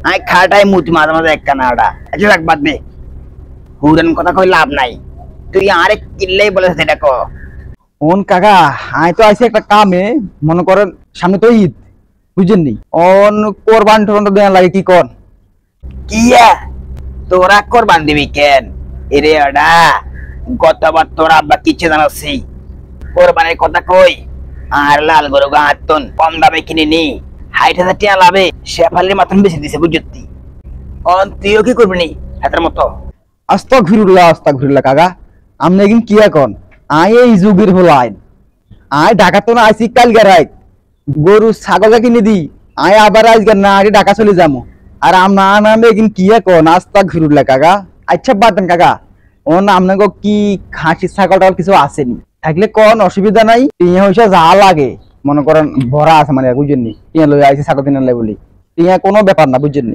I খাটাই মুতি মাঝে মাঝে এক কানাডা আচ্ছা রাখ বাদ দে হুরান কথা কই লাভ নাই তুই আরে কিল্লেই বলেছ এটা কো ওন কাকা আই তো আইছি একটা কামে মনে করেন সামনে তো ঈদ বুঝেন নি অন কোরবান টোরবান দেয়া লাগে কি কোন কিয়া তোরা কোরবান দিবি কেন এরে ওডা গতবার তোর আব্বা কিচ্ছে জানাচ্ছি কোরবানের কথা কই আর লাল গরু গাঁতন কম দামে কিনে নি ৬০,০০০ টাকা লাভে শেফালির মাথন বেশি দিছে বুঝতি অন তুইও কি করবি নি হাতের মতো আস্তাগফিরুল্লাহ কাকা আমনে কিন কিয়া কোন আই এই যুগের হল আইন আই ঢাকা তো না আইছি কালকে রাত গরু ছাগলটা কিনে দি আই আবার আজকে না আগে ঢাকা চলে যাবো আর আমনা নামে কিন কিয়া কোন আস্তাগফিরুল্লাহ কাকা আচ্ছা বাদ কাকা ওন আমনাগো কি খাসি ছাগলটা কিছু আসেনি থাকলে কোন অসুবিধা নাই টিয়া হইছে যা লাগে মনে করেন ভরা আছে মানে বুঝেননি টিয়া লই আইছি ছাগল কিনে লাই বলি টিয়া কোনো ব্যাপার না বুঝেননি